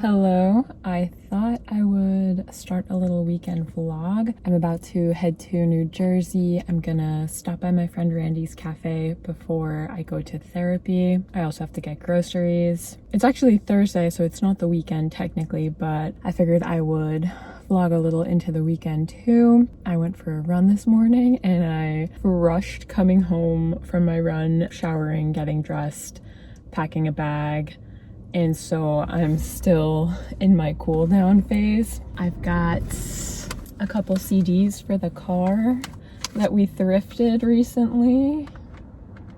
Hello, I thought I would start a little weekend vlog. I'm about to head to New Jersey. I'm gonna stop by my friend Randy's cafe before I go to therapy. I also have to get groceries. It's actually Thursday, so it's not the weekend technically, but I figured I would vlog a little into the weekend too. I went for a run this morning and I rushed coming home from my run, showering, getting dressed, packing a bag. And so I'm still in my cool down phase. I've got a couple CDs for the car that we thrifted recently.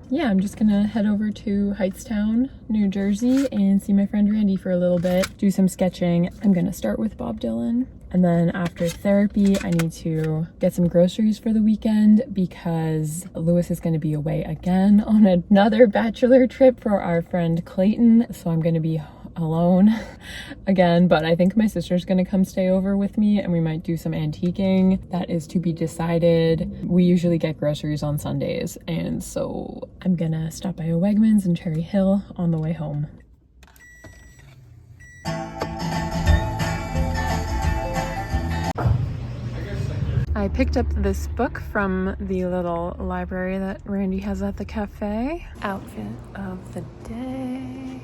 Yeah, I'm just gonna head over to Hightstown, New Jersey and see my friend Randy for a little bit, do some sketching. I'm gonna start with Bob Dylan. And then after therapy, I need to get some groceries for the weekend because Lewis is going to be away again on another bachelor trip for our friend Clayton. So I'm going to be alone again, but I think my sister's going to come stay over with me and we might do some antiquing. That is to be decided. We usually get groceries on Sundays, and so I'm going to stop by a Wegmans in Cherry Hill on the way home. I picked up this book from the little library that Randy has at the cafe. Outfit of the day.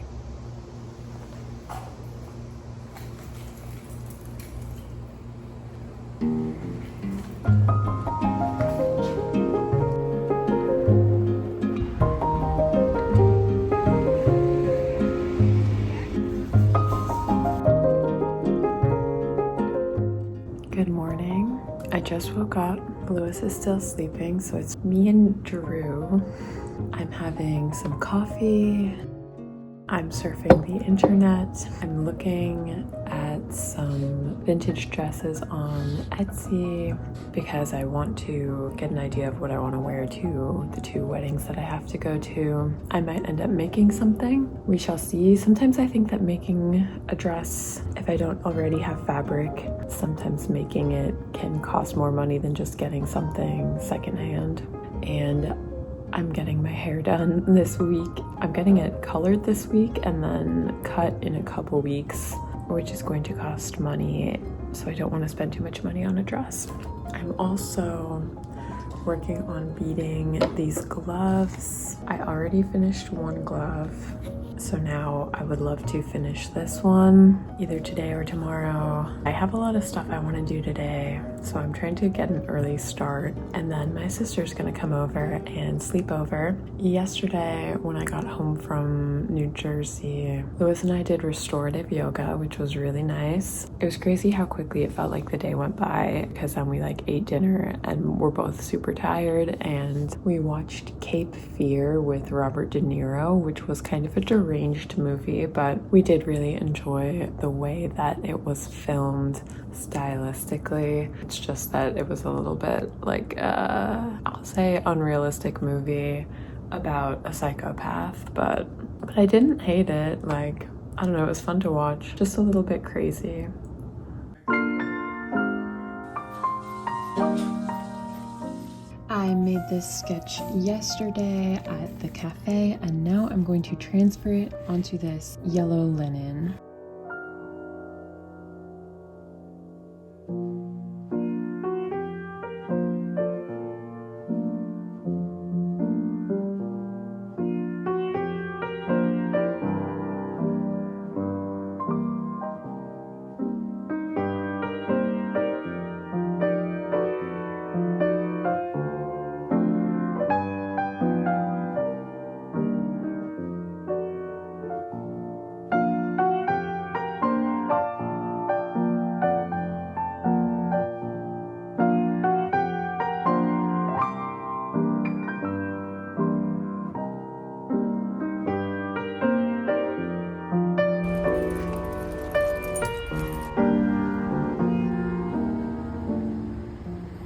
Good morning. I just woke up. Lewis is still sleeping, so it's me and Drew. I'm having some coffee. I'm surfing the internet. I'm looking at some vintage dresses on Etsy because I want to get an idea of what I want to wear to the 2 weddings that I have to go to. I might end up making something. We shall see. Sometimes I think that making a dress, if I don't already have fabric, sometimes making it can cost more money than just getting something secondhand. And I'm getting my hair done this week. I'm getting it colored this week and then cut in a couple weeks, which is going to cost money, so I don't want to spend too much money on a dress. I'm also working on beading these gloves. I already finished one glove, so now I would love to finish this one either today or tomorrow. I have a lot of stuff I want to do today, so I'm trying to get an early start. And then my sister's gonna come over and sleep over. Yesterday when I got home from New Jersey, Lewis and I did restorative yoga, which was really nice. It was crazy how quickly it felt like the day went by, because then we ate dinner and we're both super tired, and we watched Cape Fear with Robert De Niro, which was kind of a deranged movie, but we did really enjoy the way that it was filmed stylistically. It's just that it was a little bit I'll say unrealistic movie about a psychopath, but I didn't hate it. I don't know, it was fun to watch, just a little bit crazy. I made this sketch yesterday at the cafe, and now I'm going to transfer it onto this yellow linen.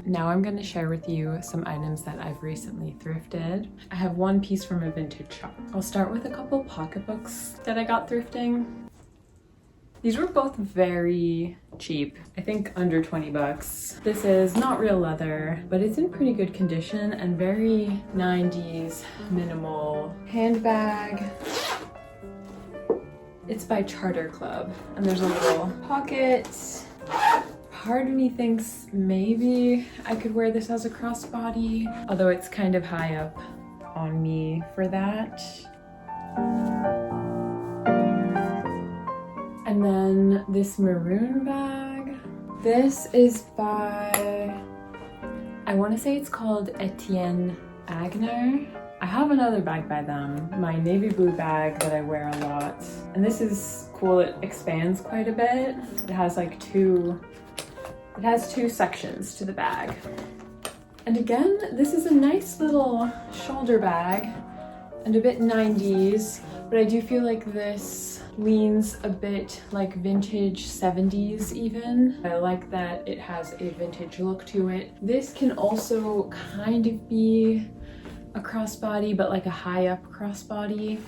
Now I'm going to share with you some items that I've recently thrifted. I have one piece from a vintage shop. I'll start with a couple pocketbooks that I got thrifting. These were both very cheap. I think under 20 bucks. This is not real leather, but it's in pretty good condition and very 90s minimal handbag. It's by Charter Club, and there's a little pocket. Part of me thinks maybe I could wear this as a crossbody, although it's kind of high up on me for that. And then this maroon bag. This is by, I want to say it's called Etienne Agner. I have another bag by them, my navy blue bag that I wear a lot. And this is cool, it expands quite a bit. It has like two sections to the bag. And again, this is a nice little shoulder bag and a bit 90s, but I do feel like this leans a bit like vintage 70s even. I like that it has a vintage look to it. This can also kind of be a crossbody, but like a high up crossbody.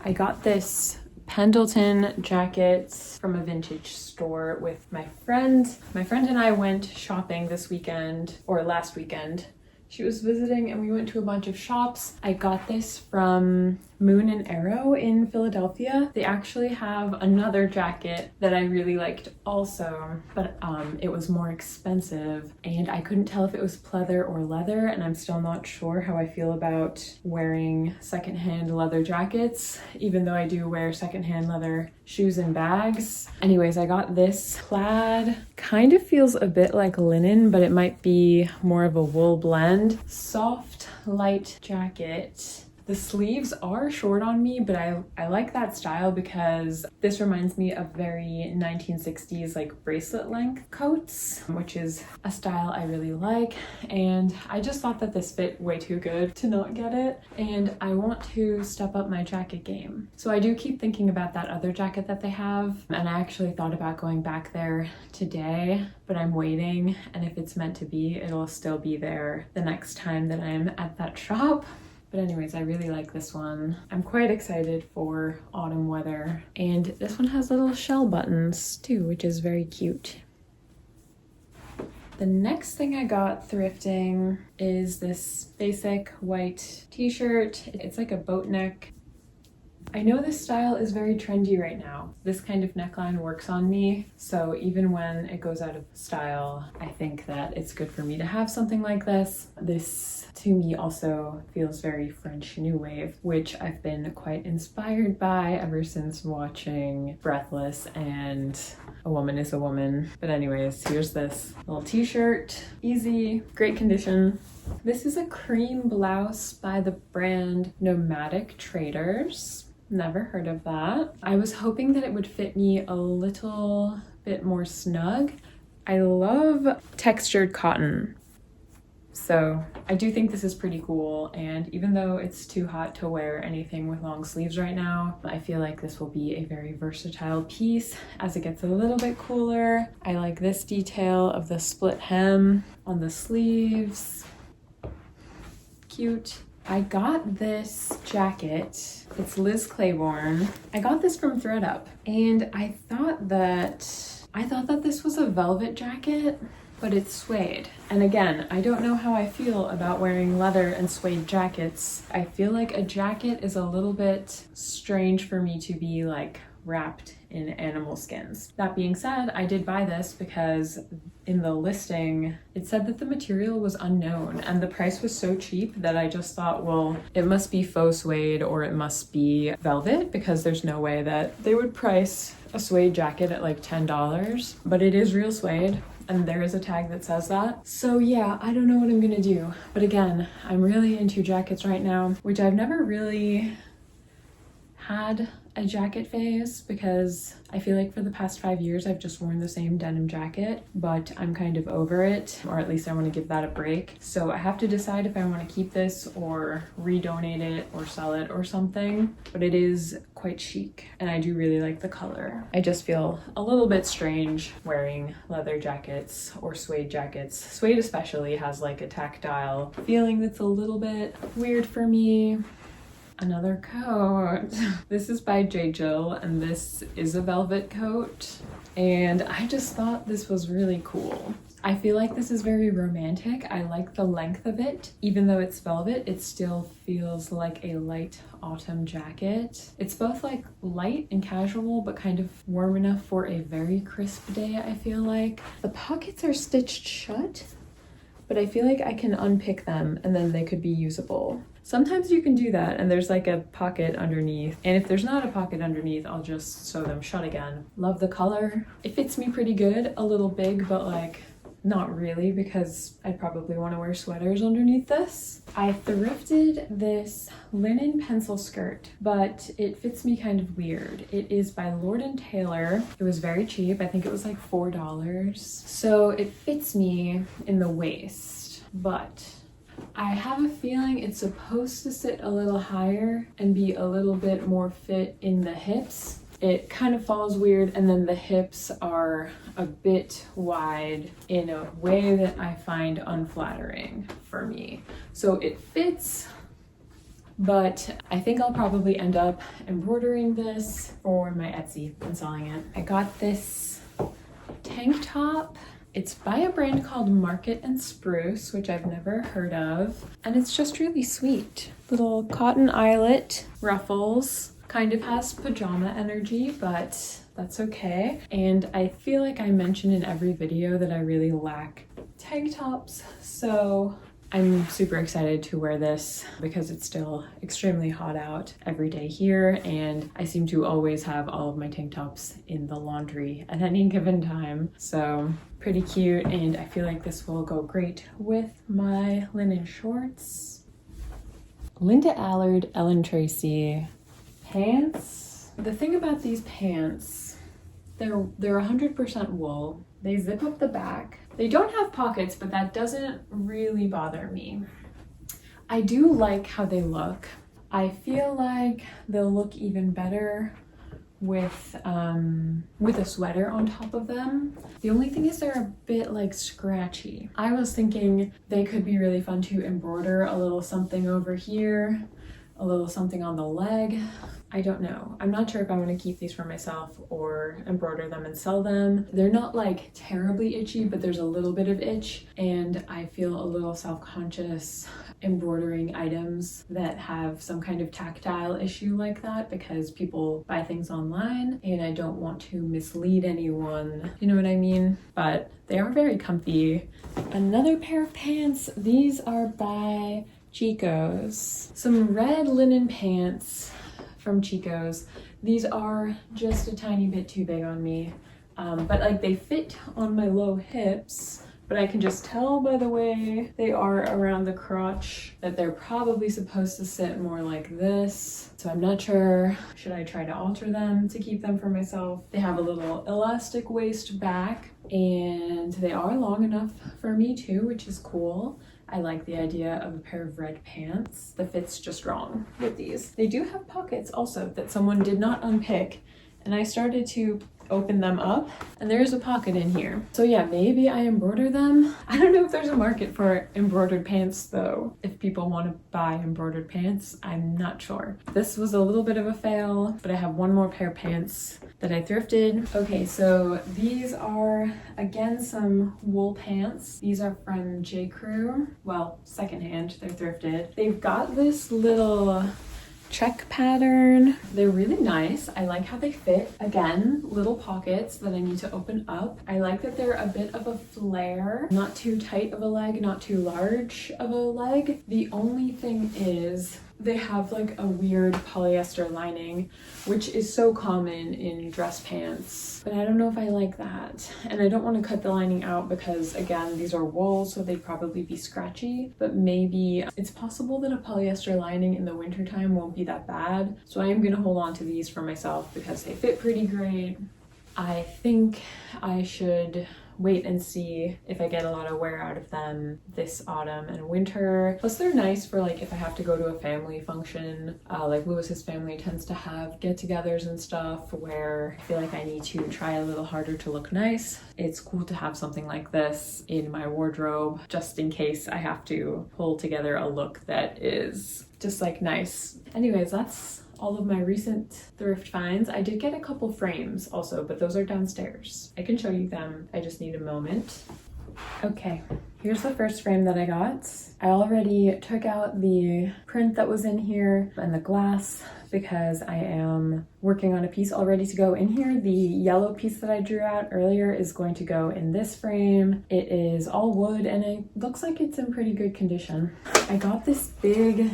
I got this Pendleton jacket from a vintage store with my friend. My friend and I went shopping this weekend, or last weekend. She was visiting and we went to a bunch of shops. I got this from Moon and Arrow in Philadelphia. They actually have another jacket that I really liked also, but it was more expensive and I couldn't tell if it was pleather or leather, and I'm still not sure how I feel about wearing secondhand leather jackets, even though I do wear secondhand leather shoes and bags. Anyways, I got this plaid. Kind of feels a bit like linen, but it might be more of a wool blend. Soft, light jacket. The sleeves are short on me, but I like that style because this reminds me of very 1960s like bracelet length coats, which is a style I really like. And I just thought that this fit way too good to not get it. And I want to step up my jacket game. So I do keep thinking about that other jacket that they have. And I actually thought about going back there today, but I'm waiting. And if it's meant to be, it'll still be there the next time that I'm at that shop. But anyways, I really like this one. I'm quite excited for autumn weather. And this one has little shell buttons too, which is very cute. The next thing I got thrifting is this basic white t-shirt. It's like a boat neck. I know this style is very trendy right now. This kind of neckline works on me, so even when it goes out of style, I think that it's good for me to have something like this. This, to me, also feels very French New Wave, which I've been quite inspired by ever since watching Breathless and A Woman is a Woman. But anyways, here's this little t-shirt. Easy, great condition. This is a cream blouse by the brand Nomadic Traders. Never heard of that. I was hoping that it would fit me a little bit more snug. I love textured cotton, so I do think this is pretty cool. And even though it's too hot to wear anything with long sleeves right now, I feel like this will be a very versatile piece as it gets a little bit cooler. I like this detail of the split hem on the sleeves. Cute. I got this jacket. It's Liz Claiborne. I got this from thredUP, and I thought that this was a velvet jacket, but it's suede. And again, I don't know how I feel about wearing leather and suede jackets. I feel like a jacket is a little bit strange for me to be like wrapped in animal skins. That being said, I did buy this because in the listing, it said that the material was unknown and the price was so cheap that I just thought, well, it must be faux suede or it must be velvet, because there's no way that they would price a suede jacket at like $10, but it is real suede. And there is a tag that says that. So yeah, I don't know what I'm gonna do. But again, I'm really into jackets right now, which I've never really had a jacket phase, because I feel like for the past 5 years I've just worn the same denim jacket, but I'm kind of over it, or at least I want to give that a break. So I have to decide if I want to keep this or redonate it or sell it or something, but it is quite chic and I do really like the color. I just feel a little bit strange wearing leather jackets or suede jackets. Suede especially has like a tactile feeling that's a little bit weird for me. Another coat. This is by J. Jill, and this is a velvet coat. And I just thought this was really cool. I feel like this is very romantic. I like the length of it. Even though it's velvet, it still feels like a light autumn jacket. It's both like light and casual, but kind of warm enough for a very crisp day, I feel like. The pockets are stitched shut, but I feel like I can unpick them and then they could be usable. Sometimes you can do that and there's like a pocket underneath. And if there's not a pocket underneath, I'll just sew them shut again. Love the color. It fits me pretty good. A little big, but like not really, because I'd probably want to wear sweaters underneath this. I thrifted this linen pencil skirt, but it fits me kind of weird. It is by Lord & Taylor. It was very cheap. I think it was like $4. So it fits me in the waist, but I have a feeling it's supposed to sit a little higher and be a little bit more fit in the hips. It kind of falls weird, and then the hips are a bit wide in a way that I find unflattering for me. So it fits, but I think I'll probably end up embroidering this for my Etsy and selling it. I got this tank top. It's by a brand called Market and Spruce, which I've never heard of, and it's just really sweet. Little cotton eyelet ruffles. Kind of has pajama energy, but that's okay. And I feel like I mention in every video that I really lack tank tops, so I'm super excited to wear this because it's still extremely hot out every day here, and I seem to always have all of my tank tops in the laundry at any given time. So pretty cute, and I feel like this will go great with my linen shorts. Linda Allard, Ellen Tracy pants. The thing about these pants, they're 100% wool. They zip up the back. They don't have pockets, but that doesn't really bother me. I do like how they look. I feel like they'll look even better with a sweater on top of them. The only thing is they're a bit like scratchy. I was thinking they could be really fun to embroider a little something over here, a little something on the leg. I don't know. I'm not sure if I want to keep these for myself or embroider them and sell them. They're not like terribly itchy, but there's a little bit of itch, and I feel a little self-conscious embroidering items that have some kind of tactile issue like that, because people buy things online and I don't want to mislead anyone. You know what I mean? But they are very comfy. Another pair of pants. These are by Chico's. Some red linen pants from Chico's. These are just a tiny bit too big on me, but like they fit on my low hips, but I can just tell by the way they are around the crotch that they're probably supposed to sit more like this. So I'm not sure, should I try to alter them to keep them for myself? They have a little elastic waist back, and they are long enough for me too, which is cool. I like the idea of a pair of red pants. The fit's just wrong with these. They do have pockets also that someone did not unpick, and I started to open them up and there's a pocket in here. So yeah, maybe I embroider them. I don't know if there's a market for embroidered pants though. If people want to buy embroidered pants, I'm not sure. This was a little bit of a fail, but I have one more pair of pants that I thrifted. Okay, so these are again some wool pants. These are from J. Crew. Well, secondhand, they're thrifted. They've got this little check pattern. They're really nice. I like how they fit. Again, little pockets that I need to open up. I like that they're a bit of a flare, not too tight of a leg, not too large of a leg. The only thing is they have like a weird polyester lining, which is so common in dress pants, but I don't know if I like that. And I don't want to cut the lining out because again, these are wool, so they'd probably be scratchy, but maybe it's possible that a polyester lining in the wintertime won't be that bad. So I am going to hold on to these for myself because they fit pretty great. I think I should wait and see if I get a lot of wear out of them this autumn and winter. Plus they're nice for like if I have to go to a family function. Like Lewis's family tends to have get-togethers and stuff where I feel like I need to try a little harder to look nice. It's cool to have something like this in my wardrobe just in case I have to pull together a look that is just like nice. Anyways, that's all of my recent thrift finds. I did get a couple frames also, but those are downstairs. I can show you them. I just need a moment. Okay, here's the first frame that I got. I already took out the print that was in here and the glass because I am working on a piece all ready to go in here. The yellow piece that I drew out earlier is going to go in this frame. It is all wood and it looks like it's in pretty good condition. I got this big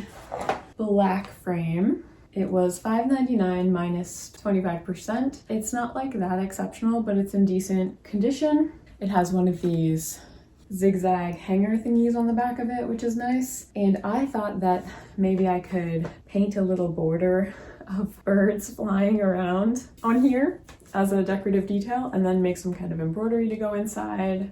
black frame. It was $5.99 minus 25%. It's not like that exceptional, but it's in decent condition. It has one of these zigzag hanger thingies on the back of it, which is nice. And I thought that maybe I could paint a little border of birds flying around on here as a decorative detail and then make some kind of embroidery to go inside.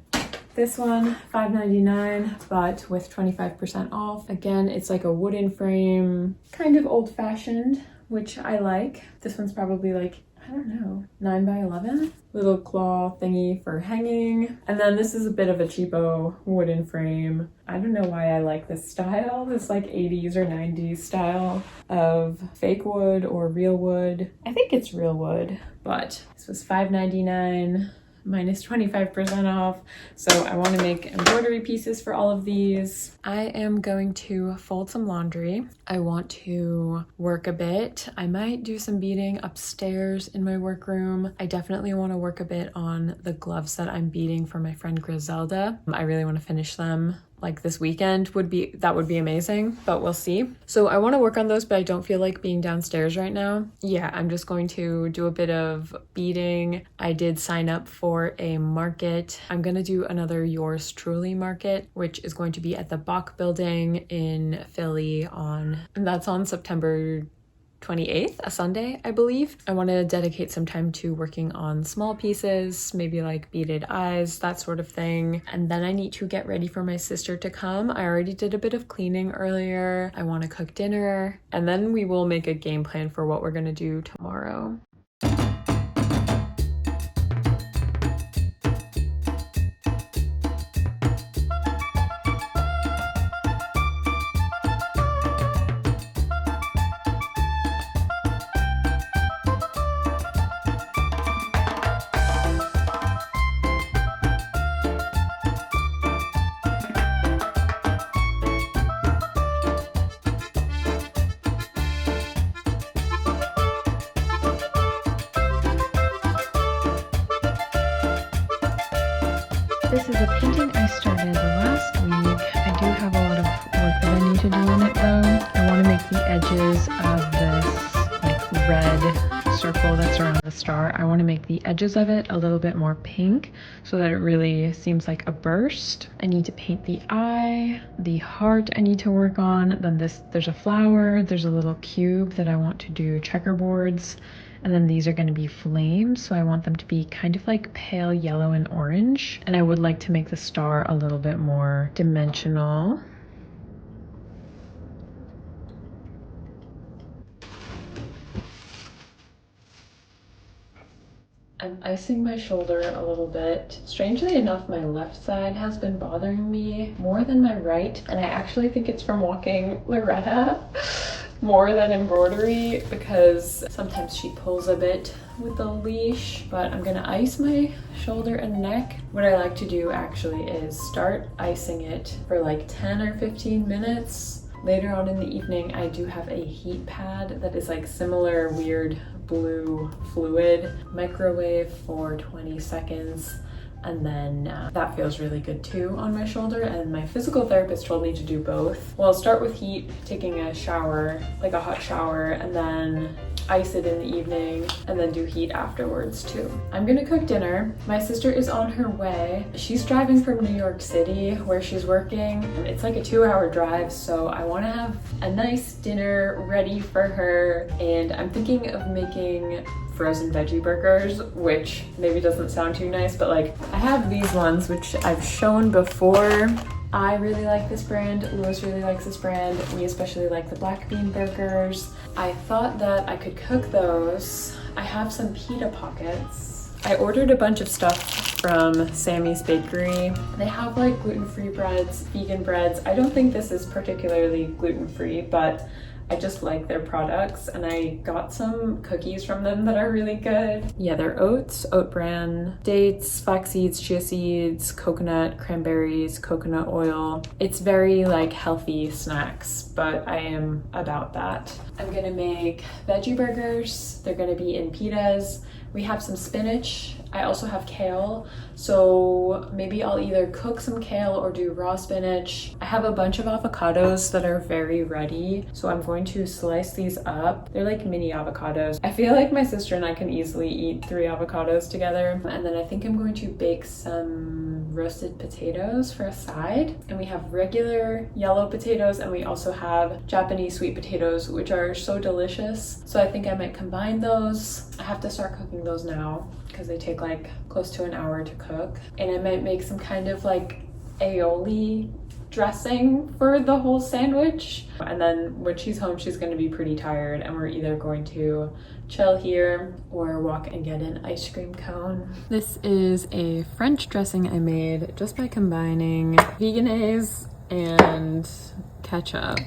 This one, $5.99, but with 25% off. Again, it's like a wooden frame, kind of old-fashioned, which I like. This one's probably like, I don't know, 9 by 11. Little claw thingy for hanging. And then this is a bit of a cheapo wooden frame. I don't know why I like this style, this like 80s or 90s style of fake wood or real wood. I think it's real wood, but this was $5.99. minus 25% off. So I want to make embroidery pieces for all of these. I am going to fold some laundry. I want to work a bit. I might do some beading upstairs in my workroom. I definitely want to work a bit on the gloves that I'm beading for my friend Griselda. I really want to finish them. Like this weekend would be amazing, but we'll see. So I want to work on those, but I don't feel like being downstairs right now. Yeah, I'm just going to do a bit of beading. I did sign up for a market. I'm gonna do another Yours Truly market, which is going to be at the Bach building in Philly and that's on September 28th, a Sunday, I believe. I want to dedicate some time to working on small pieces, maybe like beaded eyes, that sort of thing. And then I need to get ready for my sister to come. I already did a bit of cleaning earlier. I want to cook dinner, and then we will make a game plan for what we're going to do tomorrow. This is a painting I started last week. I do have a lot of work that I need to do in it though. I want to make the edges of this like red circle that's around the star. I want to make the edges of it a little bit more pink so that it really seems like a burst. I need to paint the eye, the heart I need to work on. Then there's a flower, there's a little cube that I want to do checkerboards. And then these are going to be flames, so I want them to be kind of like pale yellow and orange. And I would like to make the star a little bit more dimensional. I'm icing my shoulder a little bit. Strangely enough, my left side has been bothering me more than my right, and I actually think it's from walking Loretta more than embroidery because sometimes she pulls a bit with the leash. But I'm gonna ice my shoulder and neck. What I like to do actually is start icing it for like 10 or 15 minutes. Later on in the evening, I do have a heat pad that is like similar weird blue fluid. Microwave for 20 seconds. And then that feels really good too on my shoulder, and my physical therapist told me to do both. Well, I'll start with heat, taking a shower, like a hot shower, and then ice it in the evening, and then do heat afterwards too. I'm gonna cook dinner. My sister is on her way. She's driving from New York City where she's working. It's like a 2-hour drive, so I wanna have a nice dinner ready for her, and I'm thinking of making frozen veggie burgers, which maybe doesn't sound too nice, but like I have these ones which I've shown before. I really like this brand. Lewis really likes this brand. We especially like the black bean burgers. I thought that I could cook those. I have some pita pockets. I ordered a bunch of stuff from Sammy's Bakery. They have like gluten-free breads, vegan breads. I don't think this is particularly gluten-free, but I just like their products, and I got some cookies from them that are really good. Yeah, they're oats, oat bran, dates, flax seeds, chia seeds, coconut, cranberries, coconut oil. It's very like healthy snacks, but I am about that. I'm gonna make veggie burgers. They're gonna be in pitas. We have some spinach. I also have kale, so maybe I'll either cook some kale or do raw spinach. I have a bunch of avocados that are very ready, so I'm going to slice these up. They're like mini avocados. I feel like my sister and I can easily eat 3 avocados together. And then I think I'm going to bake some roasted potatoes for a side. And we have regular yellow potatoes, and we also have Japanese sweet potatoes, which are so delicious. So I think I might combine those. I have to start cooking those now because they take like close to an hour to cook. And I might make some kind of like aioli dressing for the whole sandwich. And then when she's home, she's going to be pretty tired, and we're either going to chill here or walk and get an ice cream cone. This is a French dressing I made just by combining veganaise and ketchup.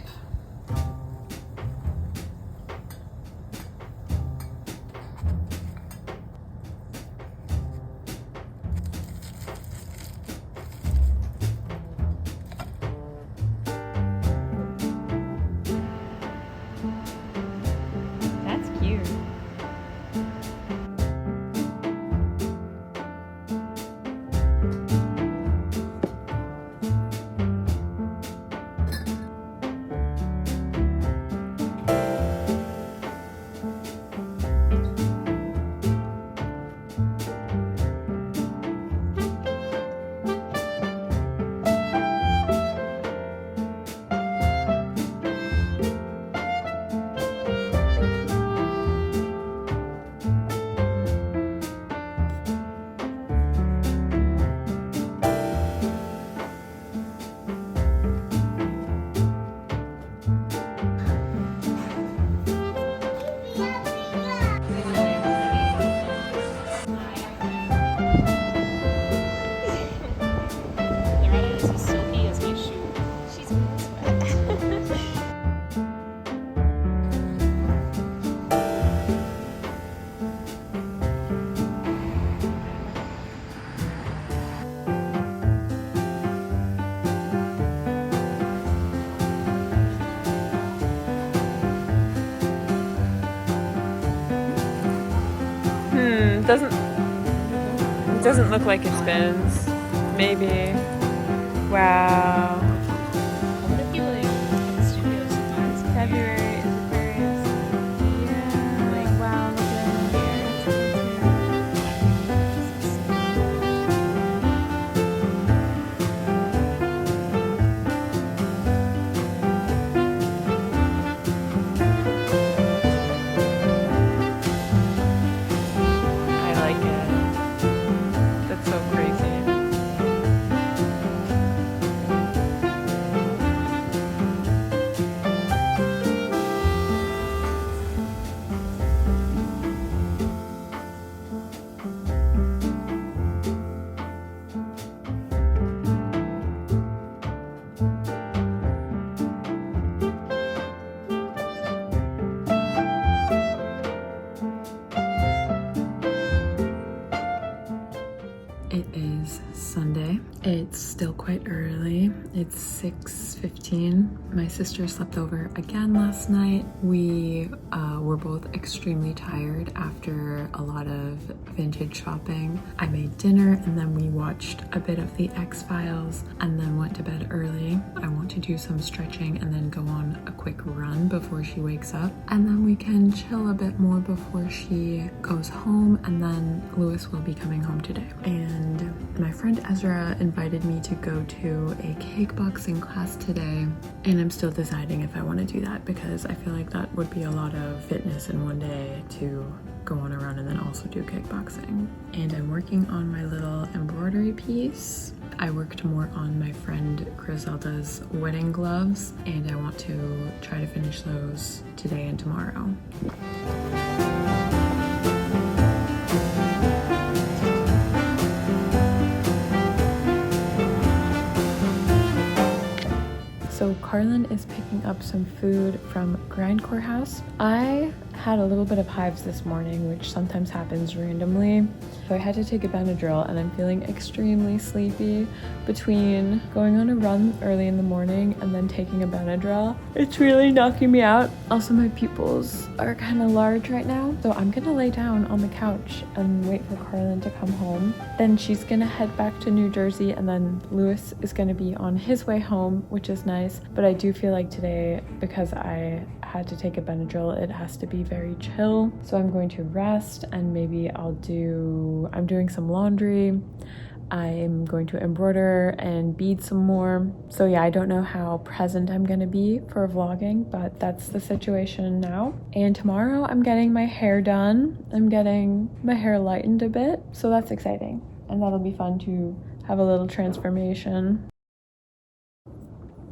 It doesn't look like it spins. Maybe. Wow. What if you like in studios sometimes? February is Aquarius. Yeah. Like wow, look It is Sunday. It's still quite early. It's 6:15. My sister slept over again last night. We were both extremely tired after a lot of vintage shopping. I made dinner and then we watched a bit of the X-Files and then went to bed early. I want to do some stretching and then go on a quick run before she wakes up. And then we can chill a bit more before she goes home, and then Lewis will be coming home today. And my friend Ezra invited me to go to a kickboxing class today, and I'm still deciding if I want to do that because I feel like that would be a lot of fitness in one day to go on a run and then also do kickboxing. And I'm working on my little embroidery piece. I worked more on my friend Griselda's wedding gloves, and I want to try to finish those today and tomorrow. So Carlin is picking up some food from Grindcore House. I had a little bit of hives this morning, which sometimes happens randomly. So I had to take a Benadryl and I'm feeling extremely sleepy between going on a run early in the morning and then taking a Benadryl. It's really knocking me out. Also, my pupils are kind of large right now. So I'm gonna lay down on the couch and wait for Carlin to come home. Then she's gonna head back to New Jersey, and then Lewis is gonna be on his way home, which is nice. But I do feel like today, because I had to take a Benadryl, it has to be very chill. So I'm going to rest, and maybe I'm doing some laundry. I'm going to embroider and bead some more. So yeah, I don't know how present I'm gonna be for vlogging, but that's the situation now. And tomorrow I'm getting my hair done. I'm getting my hair lightened a bit. So that's exciting. And that'll be fun to have a little transformation.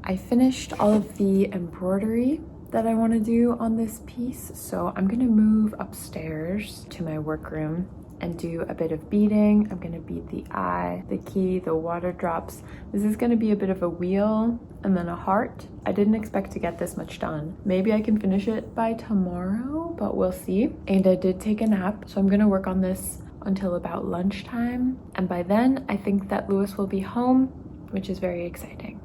I finished all of the embroidery that I want to do on this piece. So I'm gonna move upstairs to my workroom and do a bit of beading. I'm gonna bead the eye, the key, the water drops. This is gonna be a bit of a wheel and then a heart. I didn't expect to get this much done. Maybe I can finish it by tomorrow, but we'll see. And I did take a nap, so I'm gonna work on this until about lunchtime. And by then, I think that Lewis will be home, which is very exciting.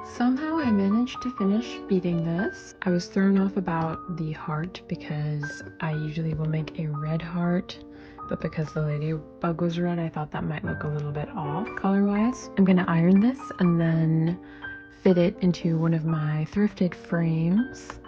Somehow I managed to finish beading this. I was thrown off about the heart because I usually will make a red heart, but because the ladybug was red, I thought that might look a little bit off color-wise. I'm gonna iron this and then fit it into one of my thrifted frames.